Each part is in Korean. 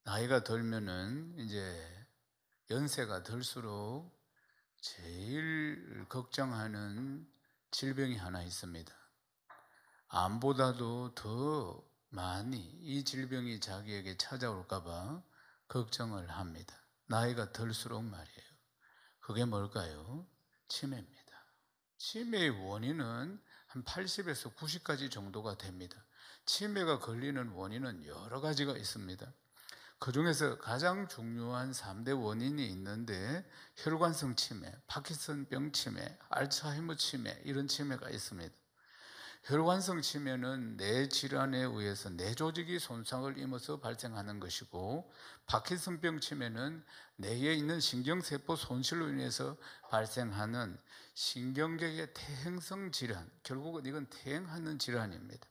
나이가 들면은 이제 연세가 들수록 제일 걱정하는 질병이 하나 있습니다. 암보다도 더 많이 이 질병이 자기에게 찾아올까 봐 걱정을 합니다. 나이가 들수록 말이에요. 그게 뭘까요? 치매입니다. 치매의 원인은 한 80에서 90가지 정도가 됩니다. 치매가 걸리는 원인은 여러 가지가 있습니다. 그 중에서 가장 중요한 3대 원인이 있는데 혈관성 치매, 파킨슨병 치매, 알츠하이머 치매 이런 치매가 있습니다. 혈관성 치매는 뇌 질환에 의해서 뇌 조직이 손상을 입어서 발생하는 것이고, 파킨슨병 치매는 뇌에 있는 신경세포 손실로 인해서 발생하는 신경계의 퇴행성 질환, 결국은 이건 퇴행하는 질환입니다.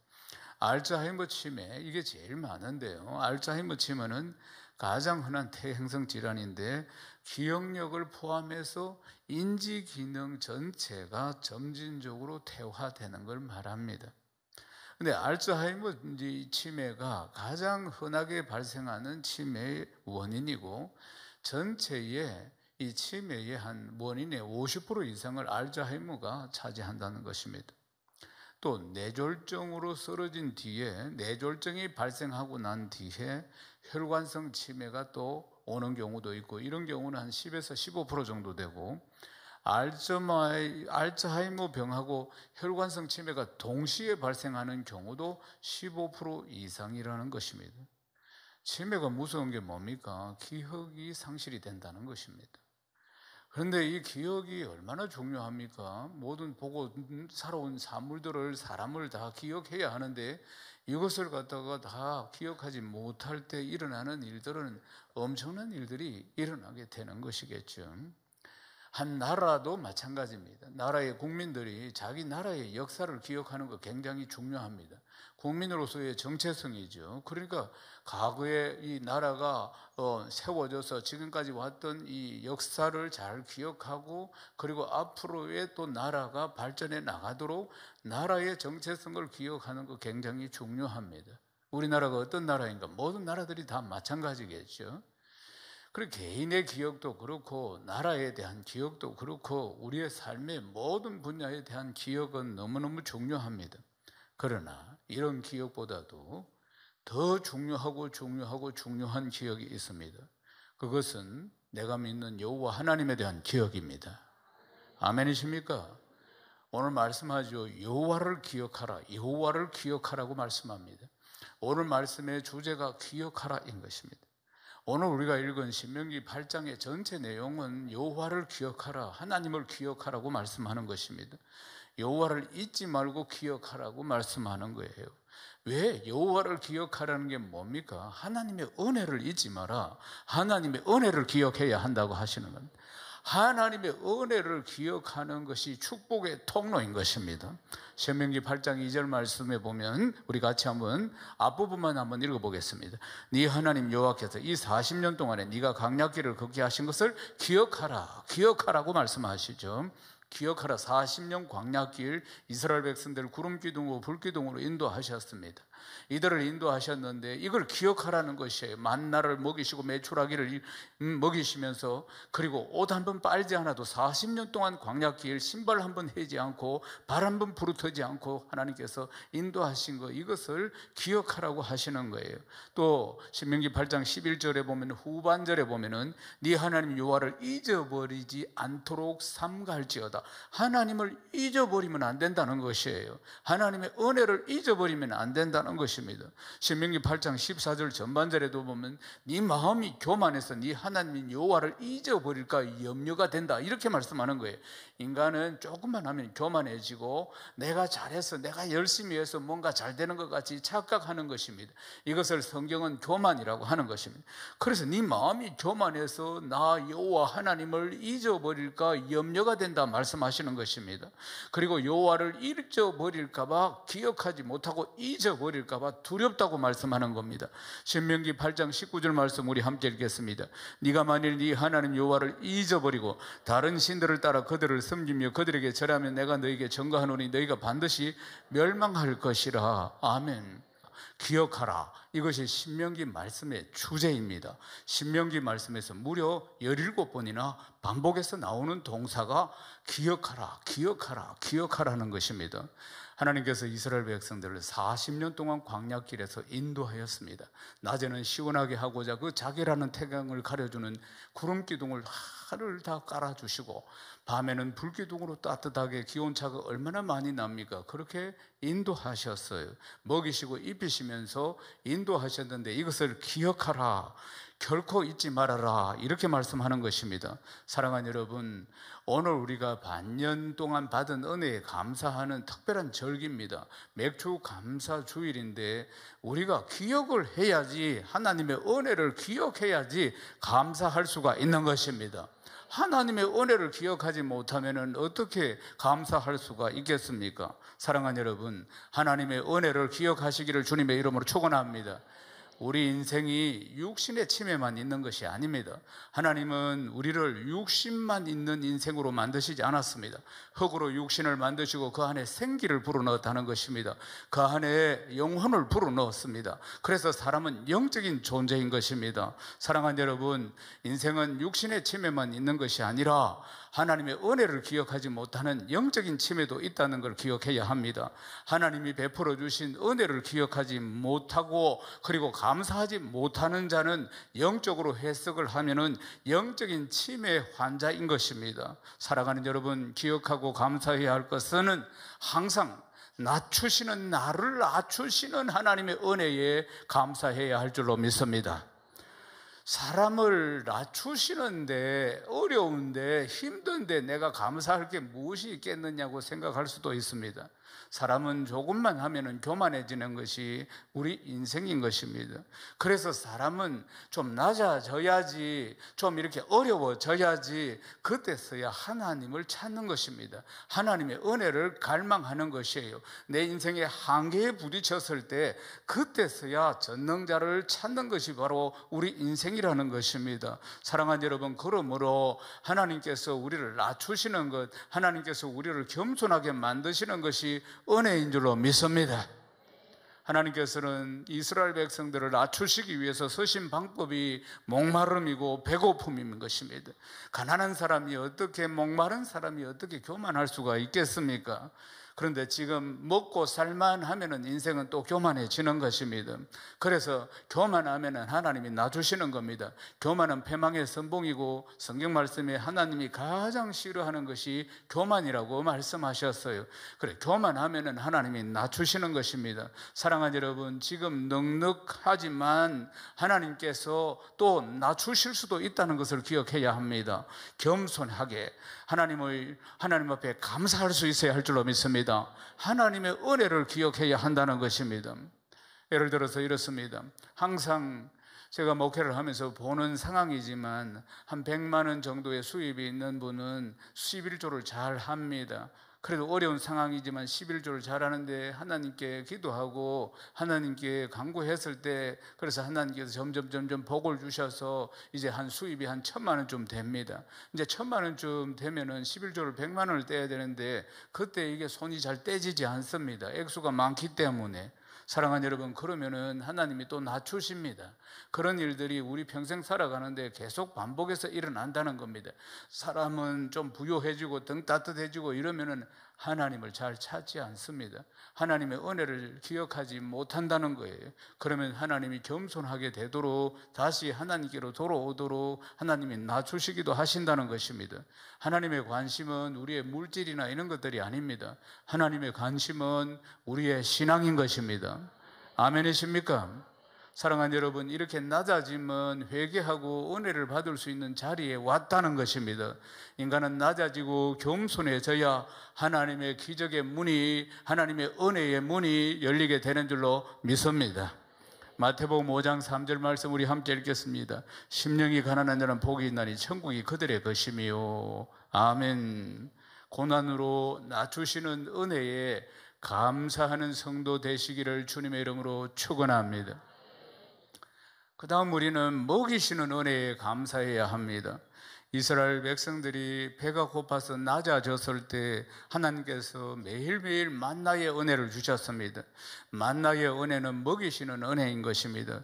알츠하이머 치매, 이게 제일 많은데요. 알츠하이머 치매는 가장 흔한 퇴행성 질환인데 기억력을 포함해서 인지 기능 전체가 점진적으로 퇴화되는 걸 말합니다. 근데 알츠하이머 치매가 가장 흔하게 발생하는 치매의 원인이고, 전체의 이 치매의 한 원인의 50% 이상을 알츠하이머가 차지한다는 것입니다. 또 뇌졸중으로 쓰러진 뒤에, 뇌졸중이 발생하고 난 뒤에 혈관성 치매가 또 오는 경우도 있고, 이런 경우는 한 10에서 15% 정도 되고, 알츠하이머 병하고 혈관성 치매가 동시에 발생하는 경우도 15% 이상이라는 것입니다. 치매가 무서운 게 뭡니까? 기억이 상실이 된다는 것입니다. 그런데 이 기억이 얼마나 중요합니까? 모든 보고 살아온 사물들을, 사람을 다 기억해야 하는데 이것을 갖다가 다 기억하지 못할 때 일어나는 일들은 엄청난 일들이 일어나게 되는 것이겠죠. 한 나라도 마찬가지입니다. 나라의 국민들이 자기 나라의 역사를 기억하는 거 굉장히 중요합니다. 국민으로서의 정체성이죠. 그러니까 과거에 이 나라가 세워져서 지금까지 왔던 이 역사를 잘 기억하고, 그리고 앞으로의 또 나라가 발전해 나가도록 나라의 정체성을 기억하는 거 굉장히 중요합니다. 우리나라가 어떤 나라인가? 모든 나라들이 다 마찬가지겠죠. 그리고 개인의 기억도 그렇고, 나라에 대한 기억도 그렇고, 우리의 삶의 모든 분야에 대한 기억은 너무너무 중요합니다. 그러나 이런 기억보다도 더 중요한 기억이 있습니다. 그것은 내가 믿는 여호와 하나님에 대한 기억입니다. 아멘이십니까? 오늘 말씀하죠. 여호와를 기억하라. 여호와를 기억하라고 말씀합니다. 오늘 말씀의 주제가 기억하라인 것입니다. 오늘 우리가 읽은 신명기 8장의 전체 내용은 여호와를 기억하라, 하나님을 기억하라고 말씀하는 것입니다. 여호와를 잊지 말고 기억하라고 말씀하는 거예요. 왜 여호와를 기억하라는 게 뭡니까? 하나님의 은혜를 잊지 마라. 하나님의 은혜를 기억해야 한다고 하시는 겁니다. 하나님의 은혜를 기억하는 것이 축복의 통로인 것입니다. 신명기 8장 2절 말씀에 보면 우리 같이 한번 앞부분만 한번 읽어보겠습니다. 네 하나님 여호와께서 이 40년 동안에 네가 광야길을 걷게 하신 것을 기억하라, 기억하라고 말씀하시죠. 기억하라. 40년 광야길 이스라엘 백성들을 구름기둥으로 불기둥으로 인도하셨습니다. 이들을 인도하셨는데 이걸 기억하라는 것이에요. 만나를 먹이시고 메추라기를 먹이시면서, 그리고 옷 한 번 빨지 않아도 40년 동안 광야길 신발 한 번 해지 않고 발 한 번 부르트지 않고 하나님께서 인도하신 거, 이것을 기억하라고 하시는 거예요. 또 신명기 8장 11절에 보면, 후반절에 보면은 네 하나님 여호와를 잊어버리지 않도록 삼가할지어다. 하나님을 잊어버리면 안 된다는 것이에요. 하나님의 은혜를 잊어버리면 안 된다는 말씀하는 것입니다. 신명기 8장 14절 전반절에도 보면 네 마음이 교만해서 네 하나님 여호와를 잊어버릴까 염려가 된다, 이렇게 말씀하는 거예요. 인간은 조금만 하면 교만해지고 내가 잘해서 내가 열심히 해서 뭔가 잘 되는 것 같이 착각하는 것입니다. 이것을 성경은 교만이라고 하는 것입니다. 그래서 네 마음이 교만해서 나 여호와 하나님을 잊어버릴까 염려가 된다 말씀하시는 것입니다. 그리고 여호와를 잊어버릴까 봐, 기억하지 못하고 잊어버릴까 봐 두렵다고 말씀하는 겁니다. 신명기 8장 19절 말씀 우리 함께 읽겠습니다. 네가 만일 네 하나님 여호와를 잊어버리고 다른 신들을 따라 그들을 섬기며 그들에게 절하면 내가 너에게 증거하노니 너희가 반드시 멸망할 것이라. 아멘. 기억하라. 이것이 신명기 말씀의 주제입니다. 신명기 말씀에서 무려 17번이나 반복해서 나오는 동사가 기억하라, 기억하라, 기억하라는 것입니다. 하나님께서 이스라엘 백성들을 40년 동안 광야길에서 인도하였습니다. 낮에는 시원하게 하고자 그 자기라는 태양을 가려주는 구름 기둥을 하늘 다 깔아주시고, 밤에는 불기둥으로 따뜻하게, 기온차가 얼마나 많이 납니까? 그렇게 인도하셨어요. 먹이시고 입히시면서 인도하셨는데 이것을 기억하라, 결코 잊지 말아라, 이렇게 말씀하는 것입니다. 사랑하는 여러분, 오늘 우리가 반년 동안 받은 은혜에 감사하는 특별한 절기입니다. 맥주 감사 주일인데 우리가 기억을 해야지, 하나님의 은혜를 기억해야지 감사할 수가 있는 것입니다. 하나님의 은혜를 기억하지 못하면 어떻게 감사할 수가 있겠습니까? 사랑하는 여러분, 하나님의 은혜를 기억하시기를 주님의 이름으로 축원합니다. 우리 인생이 육신의 침해만 있는 것이 아닙니다. 하나님은 우리를 육신만 있는 인생으로 만드시지 않았습니다. 흙으로 육신을 만드시고 그 안에 생기를 불어넣었다는 것입니다. 그 안에 영혼을 불어넣었습니다. 그래서 사람은 영적인 존재인 것입니다. 사랑하는 여러분, 인생은 육신의 침해만 있는 것이 아니라 하나님의 은혜를 기억하지 못하는 영적인 침해도 있다는 걸 기억해야 합니다. 하나님이 베풀어 주신 은혜를 기억하지 못하고 그리고 감사하지 못하는 자는 영적으로 해석을 하면은 영적인 침해 환자인 것입니다. 사랑하는 여러분, 기억하고 감사해야 할 것은 항상 낮추시는, 나를 낮추시는 하나님의 은혜에 감사해야 할 줄로 믿습니다. 사람을 낮추시는데, 어려운데, 힘든데 내가 감사할 게 무엇이 있겠느냐고 생각할 수도 있습니다. 사람은 조금만 하면은 교만해지는 것이 우리 인생인 것입니다. 그래서 사람은 좀 낮아져야지, 좀 이렇게 어려워져야지, 그때서야 하나님을 찾는 것입니다. 하나님의 은혜를 갈망하는 것이에요. 내 인생의 한계에 부딪혔을 때 그때서야 전능자를 찾는 것이 바로 우리 인생이라는 것입니다. 사랑하는 여러분, 그러므로 하나님께서 우리를 낮추시는 것, 하나님께서 우리를 겸손하게 만드시는 것이 은혜인 줄로 믿습니다. 하나님께서는 이스라엘 백성들을 낮추시기 위해서 쓰신 방법이 목마름이고 배고픔인 것입니다. 가난한 사람이 어떻게, 목마른 사람이 어떻게 교만할 수가 있겠습니까? 그런데 지금 먹고 살만 하면은 인생은 또 교만해지는 것입니다. 그래서 교만하면은 하나님이 놔주시는 겁니다. 교만은 패망의 선봉이고 성경 말씀에 하나님이 가장 싫어하는 것이 교만이라고 말씀하셨어요. 그래, 교만하면은 하나님이 놔주시는 것입니다. 사랑하는 여러분, 지금 넉넉하지만 하나님께서 또 낮추실 수도 있다는 것을 기억해야 합니다. 겸손하게 하나님 앞에 감사할 수 있어야 할 줄로 믿습니다. 하나님의 은혜를 기억해야 한다는 것입니다. 예를 들어서 이렇습니다. 항상 제가 목회를 하면서 보는 상황이지만 한 100만 원 정도의 수입이 있는 분은 11조를 잘 합니다. 그래도 어려운 상황이지만 11조를 잘하는데 하나님께 기도하고 하나님께 간구했을 때, 그래서 하나님께서 점점 복을 주셔서 이제 한 수입이 한 1,000만 원쯤 됩니다. 이제 1,000만 원쯤 되면은 11조를 100만 원을 떼야 되는데 그때 이게 손이 잘 떼지지 않습니다. 액수가 많기 때문에. 사랑하는 여러분, 그러면은 하나님이 또 낮추십니다. 그런 일들이 우리 평생 살아가는데 계속 반복해서 일어난다는 겁니다. 사람은 좀 부유해지고 등 따뜻해지고 이러면은 하나님을 잘 찾지 않습니다. 하나님의 은혜를 기억하지 못한다는 거예요. 그러면 하나님이 겸손하게 되도록 다시 하나님께로 돌아오도록 하나님이 낮추시기도 하신다는 것입니다. 하나님의 관심은 우리의 물질이나 이런 것들이 아닙니다. 하나님의 관심은 우리의 신앙인 것입니다. 아멘이십니까? 사랑하는 여러분, 이렇게 낮아지면 회개하고 은혜를 받을 수 있는 자리에 왔다는 것입니다. 인간은 낮아지고 겸손해져야 하나님의 기적의 문이, 하나님의 은혜의 문이 열리게 되는 줄로 믿습니다. 마태복음 5장 3절 말씀 우리 함께 읽겠습니다. 심령이 가난한 자는 복이 있나니 천국이 그들의 것이며. 아멘. 고난으로 낮추시는 은혜에 감사하는 성도 되시기를 주님의 이름으로 축원합니다. 그 다음 우리는 먹이시는 은혜에 감사해야 합니다. 이스라엘 백성들이 배가 고파서 낮아졌을 때 하나님께서 매일매일 만나의 은혜를 주셨습니다. 만나의 은혜는 먹이시는 은혜인 것입니다.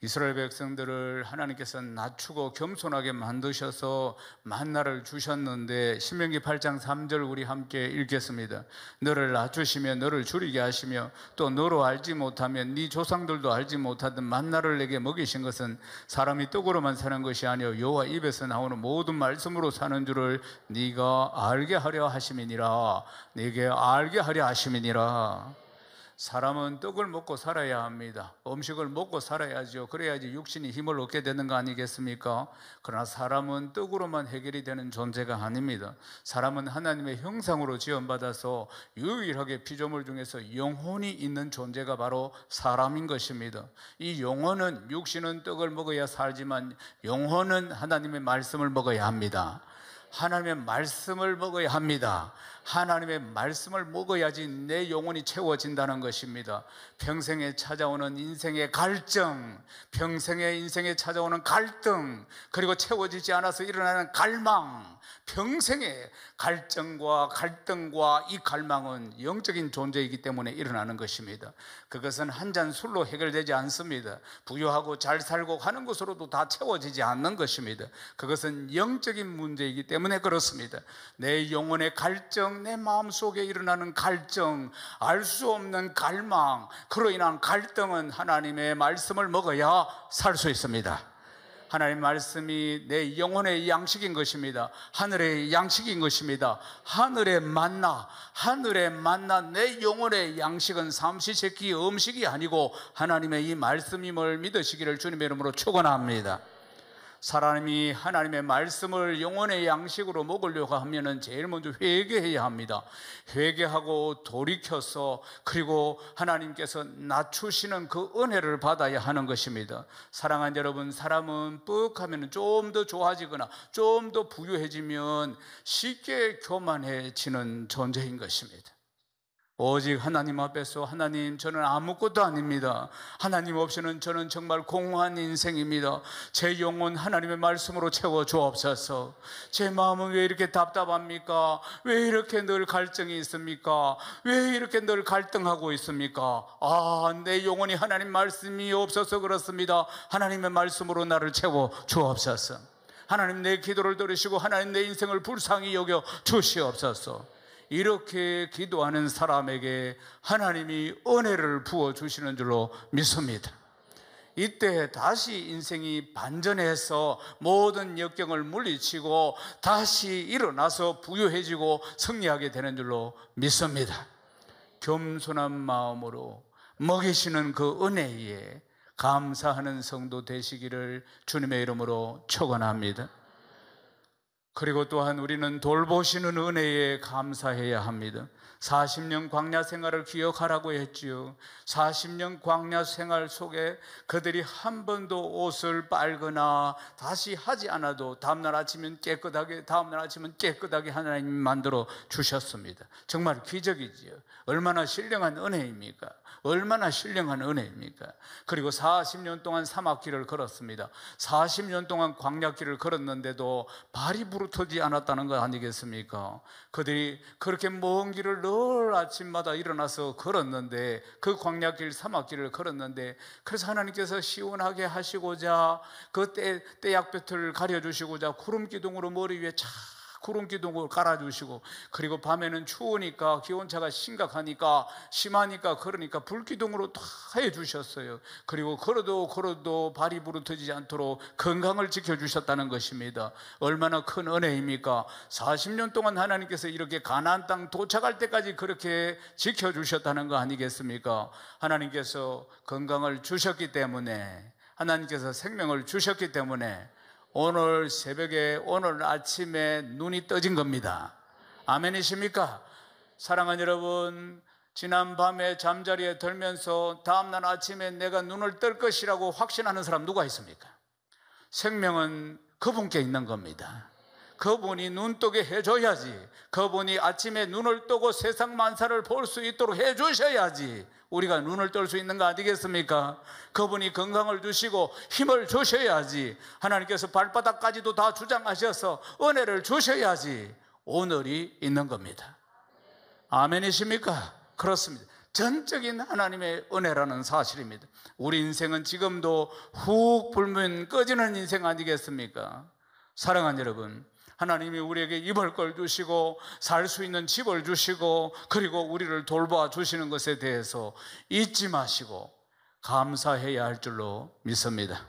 이스라엘 백성들을 하나님께서 낮추고 겸손하게 만드셔서 만나를 주셨는데 신명기 8장 3절 우리 함께 읽겠습니다. 너를 낮추시며 너를 줄이게 하시며 또 너로 알지 못하면 네 조상들도 알지 못하던 만나를 내게 먹이신 것은 사람이 떡으로만 사는 것이 아니요 여호와 입에서 나오는 모든 말씀으로 사는 줄을 네가 알게 하려 하심이니라. 네게 알게 하려 하심이니라. 사람은 떡을 먹고 살아야 합니다. 음식을 먹고 살아야죠. 그래야지 육신이 힘을 얻게 되는 거 아니겠습니까? 그러나 사람은 떡으로만 해결이 되는 존재가 아닙니다. 사람은 하나님의 형상으로 지원받아서 유일하게 피조물 중에서 영혼이 있는 존재가 바로 사람인 것입니다. 이 영혼은, 육신은 떡을 먹어야 살지만 영혼은 하나님의 말씀을 먹어야 합니다. 하나님의 말씀을 먹어야 합니다. 하나님의 말씀을 먹어야지 내 영혼이 채워진다는 것입니다. 평생에 찾아오는 인생의 갈증, 평생의 인생에 찾아오는 갈등, 그리고 채워지지 않아서 일어나는 갈망, 평생의 갈증과 갈등과 이 갈망은 영적인 존재이기 때문에 일어나는 것입니다. 그것은 한 잔 술로 해결되지 않습니다. 부유하고 잘 살고 하는 것으로도 다 채워지지 않는 것입니다. 그것은 영적인 문제이기 때문에 그렇습니다. 내 영혼의 갈증, 내 마음속에 일어나는 갈증, 알 수 없는 갈망, 그로 인한 갈등은 하나님의 말씀을 먹어야 살 수 있습니다. 하나님의 말씀이 내 영혼의 양식인 것입니다. 하늘의 양식인 것입니다. 하늘의 만나 내 영혼의 양식은 삼시세끼 음식이 아니고 하나님의 이 말씀임을 믿으시기를 주님의 이름으로 축원합니다. 사람이 하나님의 말씀을 영혼의 양식으로 먹으려고 하면은 제일 먼저 회개해야 합니다. 회개하고 돌이켜서 그리고 하나님께서 낮추시는 그 은혜를 받아야 하는 것입니다. 사랑하는 여러분, 사람은 뻑하면 좀 더 좋아지거나 좀 더 부유해지면 쉽게 교만해지는 존재인 것입니다. 오직 하나님 앞에서 하나님, 저는 아무것도 아닙니다. 하나님 없이는 저는 정말 공허한 인생입니다. 제 영혼 하나님의 말씀으로 채워 주옵소서. 제 마음은 왜 이렇게 답답합니까? 왜 이렇게 늘 갈증이 있습니까? 왜 이렇게 늘 갈등하고 있습니까? 내 영혼이 하나님 말씀이 없어서 그렇습니다. 하나님의 말씀으로 나를 채워 주옵소서. 하나님, 내 기도를 들으시고 하나님 내 인생을 불쌍히 여겨 주시옵소서. 이렇게 기도하는 사람에게 하나님이 은혜를 부어주시는 줄로 믿습니다. 이때 다시 인생이 반전해서 모든 역경을 물리치고 다시 일어나서 부유해지고 승리하게 되는 줄로 믿습니다. 겸손한 마음으로 먹이시는 그 은혜에 감사하는 성도 되시기를 주님의 이름으로 축원합니다. 그리고 또한 우리는 돌보시는 은혜에 감사해야 합니다. 40년 광야 생활을 기억하라고 했지요. 40년 광야 생활 속에 그들이 한 번도 옷을 빨거나 다시 하지 않아도 다음날 아침은 깨끗하게 하나님이 만들어 주셨습니다. 정말 기적이지요. 얼마나 신령한 은혜입니까? 얼마나 신령한 은혜입니까? 그리고 40년 동안 사막길을 걸었습니다. 40년 동안 광야길을 걸었는데도 발이 부르터지 않았다는 거 아니겠습니까? 그들이 그렇게 먼 길을 늘 아침마다 일어나서 걸었는데, 그 광야길 사막길을 걸었는데, 그래서 하나님께서 시원하게 하시고자 그 떼약볕을 가려주시고자 구름 기둥으로 머리 위에 자꾸 구름 기둥을 깔아주시고, 그리고 밤에는 추우니까 기온차가 심각하니까 심하니까 그러니까 불기둥으로 다 해주셨어요. 그리고 걸어도 발이 부르터지지 않도록 건강을 지켜주셨다는 것입니다. 얼마나 큰 은혜입니까? 40년 동안 하나님께서 이렇게 가나안 땅 도착할 때까지 그렇게 지켜주셨다는 거 아니겠습니까? 하나님께서 건강을 주셨기 때문에, 하나님께서 생명을 주셨기 때문에 오늘 새벽에, 오늘 아침에 눈이 떠진 겁니다. 아멘이십니까? 사랑하는 여러분, 지난 밤에 잠자리에 들면서 다음날 아침에 내가 눈을 뜰 것이라고 확신하는 사람 누가 있습니까? 생명은 그분께 있는 겁니다. 그분이 눈 뜨게 해줘야지, 그분이 아침에 눈을 뜨고 세상 만사를 볼 수 있도록 해주셔야지 우리가 눈을 뜰 수 있는 거 아니겠습니까? 그분이 건강을 주시고 힘을 주셔야지, 하나님께서 발바닥까지도 다 주장하셔서 은혜를 주셔야지 오늘이 있는 겁니다. 아멘이십니까? 그렇습니다. 전적인 하나님의 은혜라는 사실입니다. 우리 인생은 지금도 훅 불면 꺼지는 인생 아니겠습니까? 사랑하는 여러분, 하나님이 우리에게 입을 걸 주시고 살 수 있는 집을 주시고 그리고 우리를 돌봐 주시는 것에 대해서 잊지 마시고 감사해야 할 줄로 믿습니다.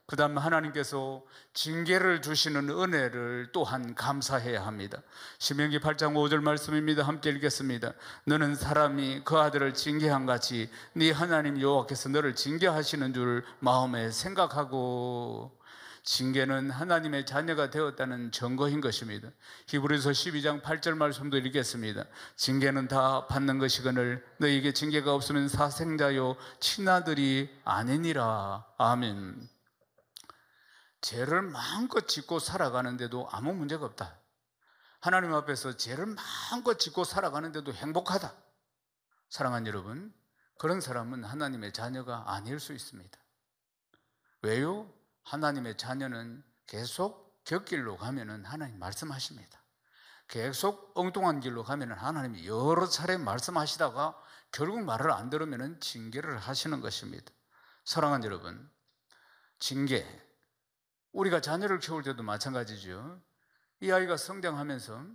그 다음 하나님께서 징계를 주시는 은혜를 또한 감사해야 합니다. 신명기 8장 5절 말씀입니다. 함께 읽겠습니다. 너는 사람이 그 아들을 징계한 같이 네 하나님 여호와께서 너를 징계하시는 줄 마음에 생각하고. 징계는 하나님의 자녀가 되었다는 증거인 것입니다. 히브리서 12장 8절 말씀도 읽겠습니다. 징계는 다 받는 것이거늘 너희에게 징계가 없으면 사생자요 친아들이 아니니라. 아멘. 죄를 마음껏 짓고 살아가는데도 아무 문제가 없다. 하나님 앞에서 죄를 마음껏 짓고 살아가는데도 행복하다. 사랑하는 여러분, 그런 사람은 하나님의 자녀가 아닐 수 있습니다. 왜요? 하나님의 자녀는 계속 곁길로 가면은 하나님 말씀하십니다. 계속 엉뚱한 길로 가면은 하나님이 여러 차례 말씀하시다가 결국 말을 안 들으면은 징계를 하시는 것입니다. 사랑하는 여러분, 징계, 우리가 자녀를 키울 때도 마찬가지죠. 이 아이가 성장하면서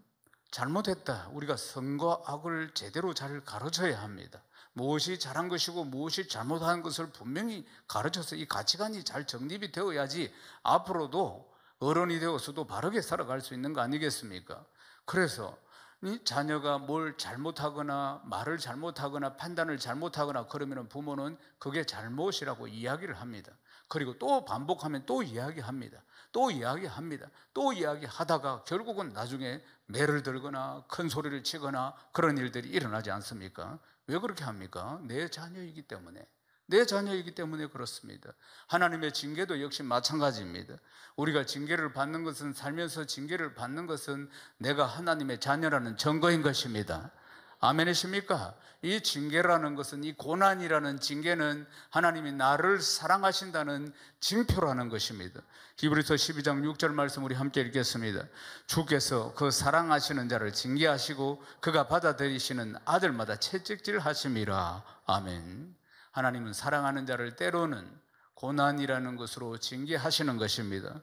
잘못했다, 우리가 선과 악을 제대로 잘 가르쳐야 합니다. 무엇이 잘한 것이고 무엇이 잘못한 것을 분명히 가르쳐서 이 가치관이 잘 정립이 되어야지 앞으로도 어른이 되어서도 바르게 살아갈 수 있는 거 아니겠습니까? 그래서 이 자녀가 뭘 잘못하거나 말을 잘못하거나 판단을 잘못하거나 그러면 부모는 그게 잘못이라고 이야기를 합니다. 그리고 또 반복하면 또 이야기합니다. 또 이야기합니다. 또 이야기하다가 결국은 나중에 매를 들거나 큰 소리를 치거나 그런 일들이 일어나지 않습니까? 왜 그렇게 합니까? 내 자녀이기 때문에. 내 자녀이기 때문에 그렇습니다. 하나님의 징계도 역시 마찬가지입니다. 우리가 징계를 받는 것은, 살면서 징계를 받는 것은 내가 하나님의 자녀라는 증거인 것입니다. 아멘이십니까? 이 징계라는 것은, 이 고난이라는 징계는 하나님이 나를 사랑하신다는 징표라는 것입니다. 히브리서 12장 6절 말씀 우리 함께 읽겠습니다. 주께서 그 사랑하시는 자를 징계하시고 그가 받아들이시는 아들마다 채찍질 하심이라. 아멘. 하나님은 사랑하는 자를 때로는 고난이라는 것으로 징계하시는 것입니다.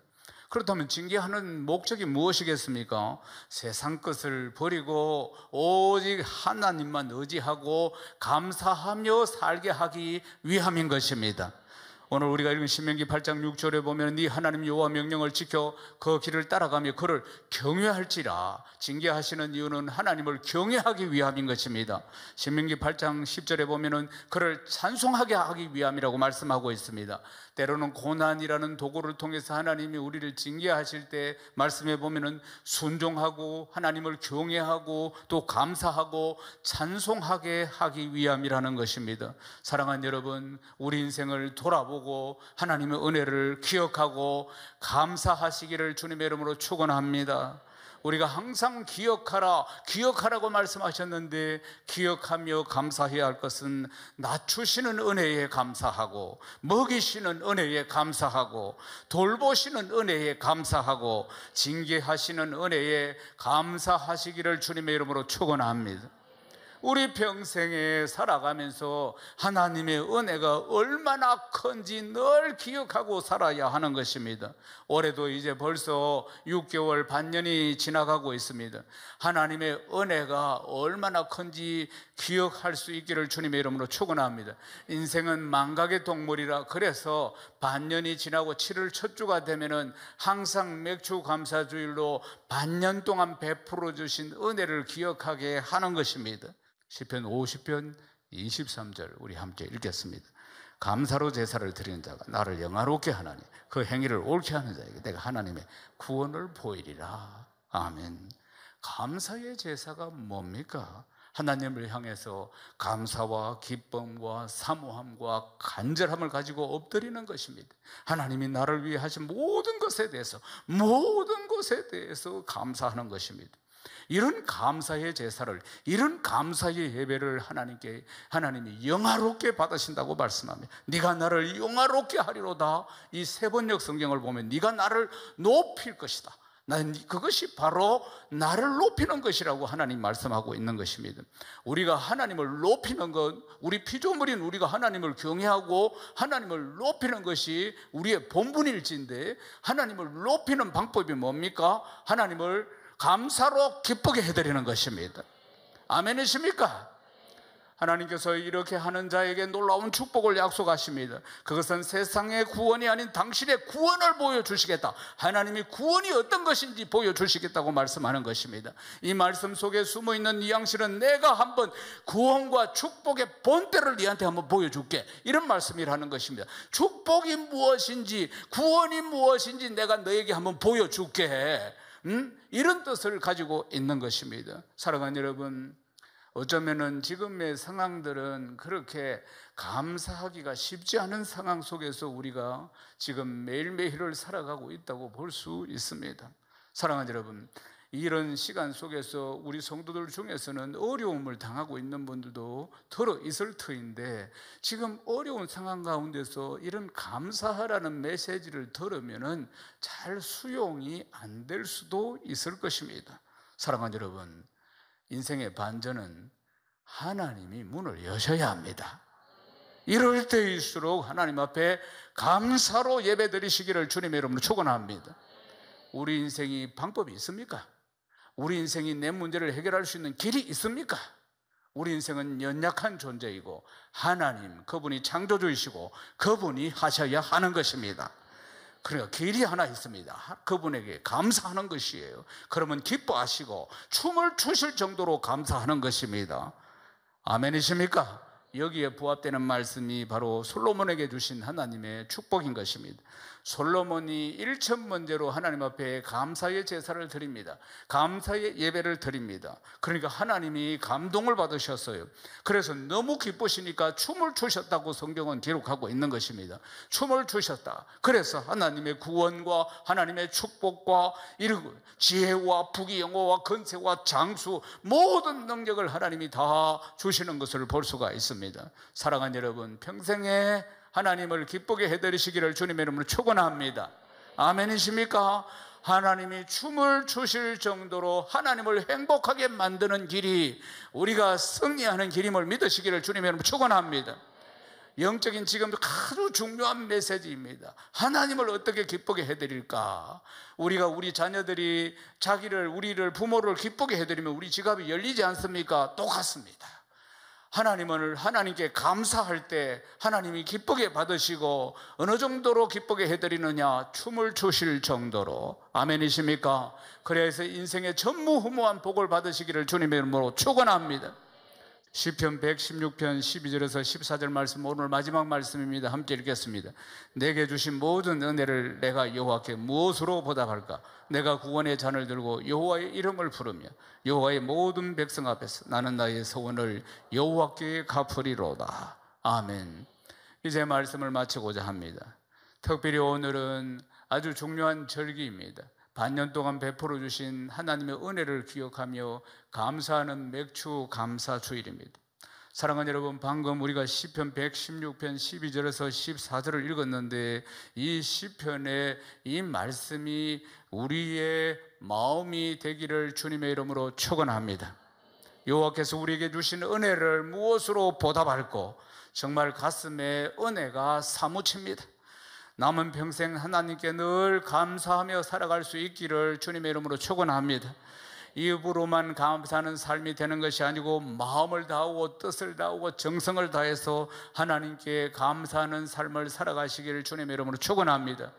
그렇다면 징계하는 목적이 무엇이겠습니까? 세상 것을 버리고 오직 하나님만 의지하고 감사하며 살게 하기 위함인 것입니다. 오늘 우리가 읽은 신명기 8장 6절에 보면 네 하나님 여호와 명령을 지켜 그 길을 따라가며 그를 경외할지라. 징계하시는 이유는 하나님을 경외하기 위함인 것입니다. 신명기 8장 10절에 보면은 그를 찬송하게 하기 위함이라고 말씀하고 있습니다. 때로는 고난이라는 도구를 통해서 하나님이 우리를 징계하실 때 말씀해 보면은 순종하고 하나님을 경외하고 또 감사하고 찬송하게 하기 위함이라는 것입니다. 사랑하는 여러분, 우리 인생을 돌아보고 하나님의 은혜를 기억하고 감사하시기를 주님의 이름으로 축원합니다. 우리가 항상 기억하라고 말씀하셨는데, 기억하며 감사해야 할 것은 낮추시는 은혜에 감사하고, 먹이시는 은혜에 감사하고, 돌보시는 은혜에 감사하고, 징계하시는 은혜에 감사하시기를 주님의 이름으로 축원합니다. 우리 평생에 살아가면서 하나님의 은혜가 얼마나 큰지 늘 기억하고 살아야 하는 것입니다. 올해도 이제 벌써 6개월 반년이 지나가고 있습니다. 하나님의 은혜가 얼마나 큰지 기억할 수 있기를 주님의 이름으로 축원합니다. 인생은 망각의 동물이라 그래서 반년이 지나고 7월 첫 주가 되면은 항상 맥주 감사주일로 반년 동안 베풀어 주신 은혜를 기억하게 하는 것입니다. 시편 50편 23절 우리 함께 읽겠습니다. 감사로 제사를 드리는 자가 나를 영화롭게 하나니 그 행위를 옳게 하는 자에게 내가 하나님의 구원을 보이리라. 아멘. 감사의 제사가 뭡니까? 하나님을 향해서 감사와 기쁨과 사모함과 간절함을 가지고 엎드리는 것입니다. 하나님이 나를 위해 하신 모든 것에 대해서 감사하는 것입니다. 이런 감사의 제사를, 이런 감사의 예배를 하나님이 영화롭게 받으신다고 말씀합니다. 네가 나를 영화롭게 하리로다. 이 세번역 성경을 보면 네가 나를 높일 것이다. 그것이 바로 나를 높이는 것이라고 하나님 말씀하고 있는 것입니다. 우리가 하나님을 높이는 것, 우리 피조물인 우리가 하나님을 경외하고 하나님을 높이는 것이 우리의 본분일진데, 하나님을 높이는 방법이 뭡니까? 하나님을 감사로 기쁘게 해드리는 것입니다. 아멘이십니까? 하나님께서 이렇게 하는 자에게 놀라운 축복을 약속하십니다. 그것은 세상의 구원이 아닌 당신의 구원을 보여주시겠다. 하나님이 구원이 어떤 것인지 보여주시겠다고 말씀하는 것입니다. 이 말씀 속에 숨어있는 이 양실은 내가 한번 구원과 축복의 본때를 너한테 한번 보여줄게, 이런 말씀이라는 것입니다. 축복이 무엇인지, 구원이 무엇인지 내가 너에게 한번 보여줄게, 이런 뜻을 가지고 있는 것입니다. 사랑하는 여러분, 어쩌면은 지금의 상황들은 그렇게 감사하기가 쉽지 않은 상황 속에서 우리가 지금 매일매일을 살아가고 있다고 볼 수 있습니다. 사랑하는 여러분, 이런 시간 속에서 우리 성도들 중에서는 어려움을 당하고 있는 분들도 들어 있을 터인데, 지금 어려운 상황 가운데서 이런 감사하라는 메시지를 들으면은 잘 수용이 안 될 수도 있을 것입니다. 사랑하는 여러분, 인생의 반전은 하나님이 문을 여셔야 합니다. 이럴 때일수록 하나님 앞에 감사로 예배 드리시기를 주님의 이름으로 축원합니다. 우리 인생이 방법이 있습니까? 우리 인생이 내 문제를 해결할 수 있는 길이 있습니까? 우리 인생은 연약한 존재이고 하나님, 그분이 창조주이시고 그분이 하셔야 하는 것입니다. 그러니까 길이 하나 있습니다. 그분에게 감사하는 것이에요. 그러면 기뻐하시고 춤을 추실 정도로 감사하는 것입니다. 아멘이십니까? 여기에 부합되는 말씀이 바로 솔로몬에게 주신 하나님의 축복인 것입니다. 솔로몬이 1천번제로 하나님 앞에 감사의 제사를 드립니다. 감사의 예배를 드립니다. 그러니까 하나님이 감동을 받으셨어요. 그래서 너무 기쁘시니까 춤을 추셨다고 성경은 기록하고 있는 것입니다. 춤을 추셨다. 그래서 하나님의 구원과 하나님의 축복과 지혜와 부귀영화와 건세와 장수, 모든 능력을 하나님이 다 주시는 것을 볼 수가 있습니다. 사랑하는 여러분, 평생에 하나님을 기쁘게 해드리시기를 주님의 이름으로 축원합니다. 아멘이십니까? 하나님이 춤을 추실 정도로 하나님을 행복하게 만드는 길이 우리가 승리하는 길임을 믿으시기를 주님의 이름으로 축원합니다. 영적인 지금도 아주 중요한 메시지입니다. 하나님을 어떻게 기쁘게 해드릴까? 우리 자녀들이 우리를 부모를 기쁘게 해드리면 우리 지갑이 열리지 않습니까? 똑같습니다. 하나님께 감사할 때 하나님이 기쁘게 받으시고, 어느 정도로 기쁘게 해드리느냐? 춤을 추실 정도로. 아멘이십니까? 그래서 인생의 전무후무한 복을 받으시기를 주님의 이름으로 축원합니다. 시편 116편 12절에서 14절 말씀, 오늘 마지막 말씀입니다. 함께 읽겠습니다. 내게 주신 모든 은혜를 내가 여호와께 무엇으로 보답할까? 내가 구원의 잔을 들고 여호와의 이름을 부르며 여호와의 모든 백성 앞에서 나는 나의 소원을 여호와께 갚으리로다. 아멘. 이제 말씀을 마치고자 합니다. 특별히 오늘은 아주 중요한 절기입니다. 반년 동안 베풀어 주신 하나님의 은혜를 기억하며 감사하는 맥주 감사 주일입니다. 사랑하는 여러분, 방금 우리가 시편 116편 12절에서 14절을 읽었는데, 이 시편의 이 말씀이 우리의 마음이 되기를 주님의 이름으로 축원합니다. 여호와께서 우리에게 주신 은혜를 무엇으로 보답할꼬? 정말 가슴에 은혜가 사무칩니다. 남은 평생 하나님께 늘 감사하며 살아갈 수 있기를 주님의 이름으로 축원합니다. 입으로만 감사하는 삶이 되는 것이 아니고 마음을 다하고 뜻을 다하고 정성을 다해서 하나님께 감사하는 삶을 살아가시기를 주님의 이름으로 축원합니다.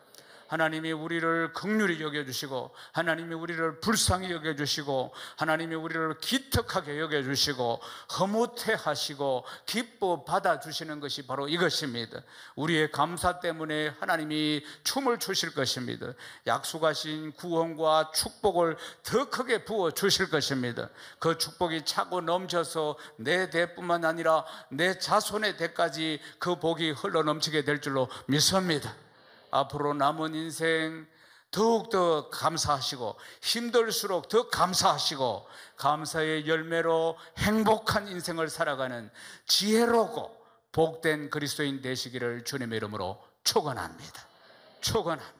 하나님이 우리를 긍휼히 여겨주시고, 하나님이 우리를 불쌍히 여겨주시고, 하나님이 우리를 기특하게 여겨주시고, 흐뭇해하시고 기뻐 받아주시는 것이 바로 이것입니다. 우리의 감사 때문에 하나님이 춤을 추실 것입니다. 약속하신 구원과 축복을 더 크게 부어주실 것입니다. 그 축복이 차고 넘쳐서 내 대뿐만 아니라 내 자손의 대까지 그 복이 흘러넘치게 될 줄로 믿습니다. 앞으로 남은 인생 더욱더 감사하시고, 힘들수록 더 감사하시고, 감사의 열매로 행복한 인생을 살아가는 지혜롭고 복된 그리스도인 되시기를 주님의 이름으로 축원합니다. 축원합니다.